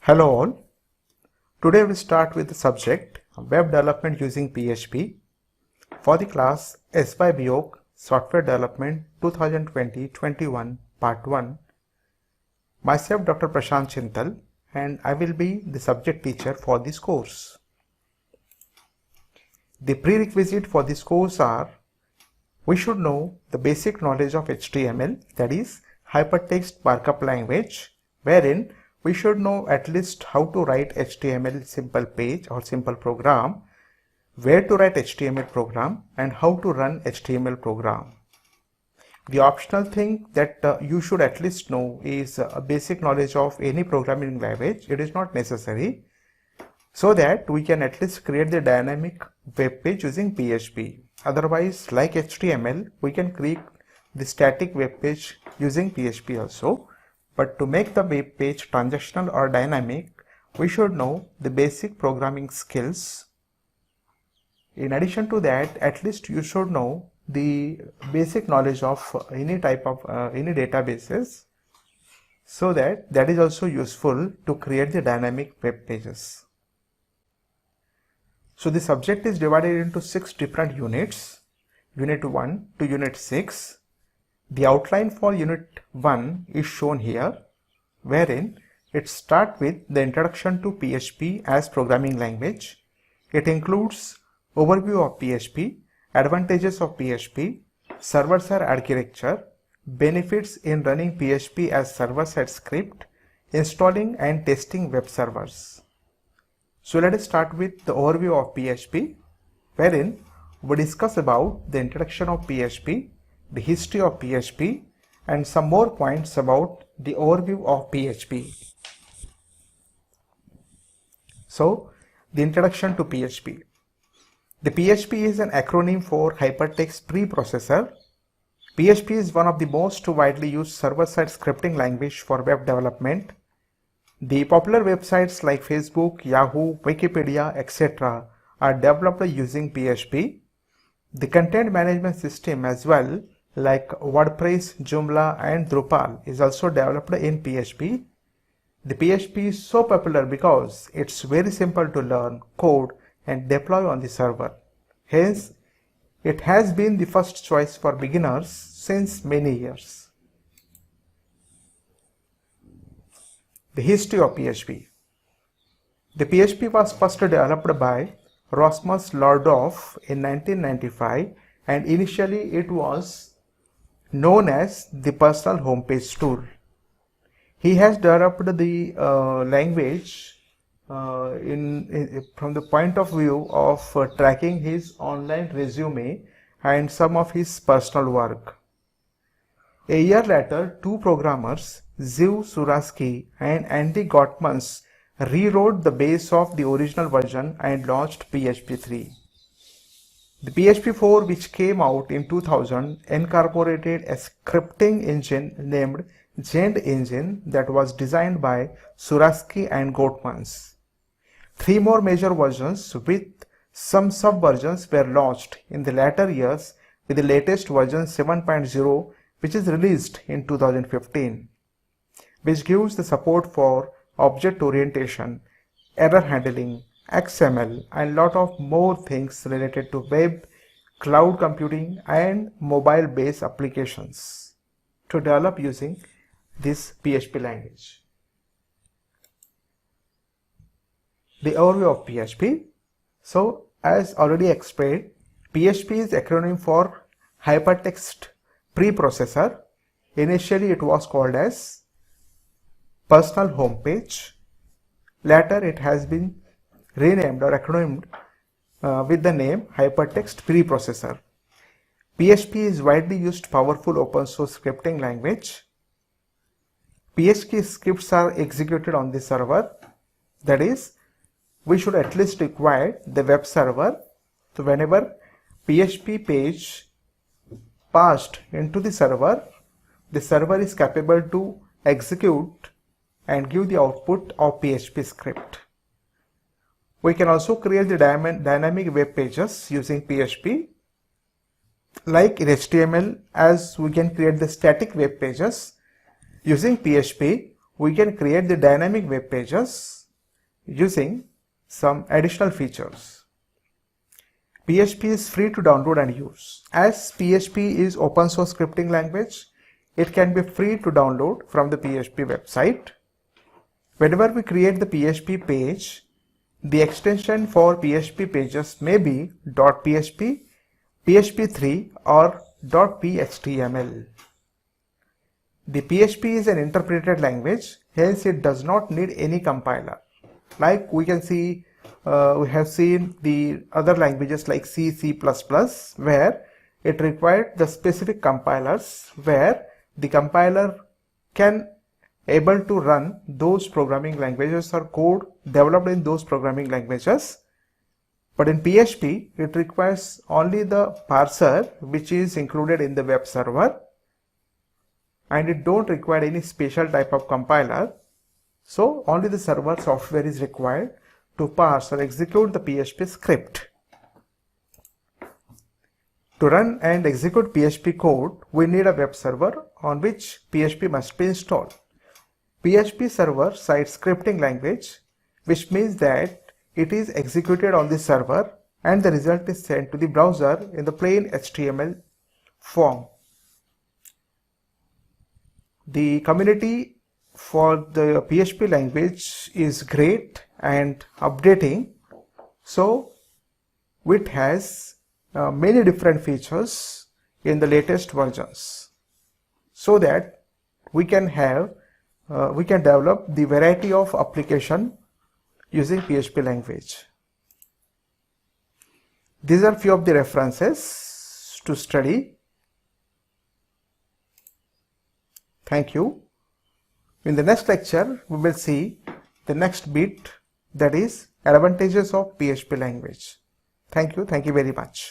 Hello all. Today we start with the subject Web Development using PHP for the class SYBIOC Software Development 2020-21 Part 1. Myself Dr. Prashant Chintal and I will be the subject teacher for this course. The prerequisite for this course are we should know the basic knowledge of HTML, that is Hypertext Markup Language, wherein we should know at least how to write HTML simple page or simple program, where to write HTML program, and how to run HTML program. The optional thing that you should at least know is a basic knowledge of any programming language. It is not necessary, so that we can at least create the dynamic web page using PHP. Otherwise, like HTML, we can create the static web page using PHP also. But to make the web page transactional or dynamic, we should know the basic programming skills. In addition to that, at least you should know the basic knowledge of any type of any databases, so that is also useful to create the dynamic web pages. So the subject is divided into 6 different units, Unit 1 to Unit 6. The outline for Unit 1 is shown here, wherein it starts with the introduction to PHP as programming language. It includes overview of PHP, advantages of PHP, server-side architecture, benefits in running PHP as server-side script, installing and testing web servers. So let us start with the overview of PHP, wherein we discuss about the introduction of PHP, the history of PHP, and some more points about the overview of PHP. So, the introduction to PHP. The PHP is an acronym for Hypertext Preprocessor. PHP is one of the most widely used server-side scripting language for web development. The popular websites like Facebook, Yahoo, Wikipedia, etc. are developed using PHP. The content management system as well, like WordPress, Joomla and Drupal, is also developed in PHP. The PHP is so popular because it's very simple to learn, code and deploy on the server. Hence, it has been the first choice for beginners since many years. The history of PHP. The PHP was first developed by Rasmus Lerdorf in 1995, and initially it was known as the personal homepage tool. He has developed the language from the point of view of tracking his online resume and some of his personal work. A year later, two programmers, Ziv Suraski and Andy Gottmans, rewrote the base of the original version and launched PHP 3. The PHP 4, which came out in 2000, incorporated a scripting engine named Zend Engine that was designed by Suraski and Gottmans. 3 more major versions with some sub-versions were launched in the latter years, with the latest version 7.0, which is released in 2015, which gives the support for object orientation, error handling, XML and lot of more things related to web, cloud computing and mobile based applications to develop using this PHP language. The overview of PHP. So, as already explained, PHP is acronym for Hypertext Preprocessor. Initially it was called as personal homepage. Later it has been renamed or acronymed with the name Hypertext Preprocessor. PHP is widely used powerful open source scripting language. PHP scripts are executed on the server. That is, we should at least require the web server. So whenever PHP page passed into the server is capable to execute and give the output of PHP script. We can also create the dynamic web pages using PHP. Like in HTML, as we can create the static web pages, using PHP, we can create the dynamic web pages using some additional features. PHP is free to download and use. As PHP is open source scripting language, it can be free to download from the PHP website. Whenever we create the PHP page, the extension for PHP pages may be .php, PHP3 or .phtml. The PHP is an interpreted language, hence it does not need any compiler. Like we can see, we have seen the other languages like C, C++, where it required the specific compilers, where the compiler can able to run those programming languages or code developed in those programming languages. But in PHP, it requires only the parser which is included in the web server, and it don't require any special type of compiler. So only the server software is required to parse or execute the PHP script. To run and execute PHP code, we need a web server on which PHP must be installed. PHP server side scripting language, which means that it is executed on the server and the result is sent to the browser in the plain HTML form. The community for the PHP language is great and updating, so it has many different features in the latest versions, so that we can develop the variety of application using PHP language. These are few of the references to study. Thank you. In the next lecture, we will see the next bit, that is advantages of PHP language. Thank you very much.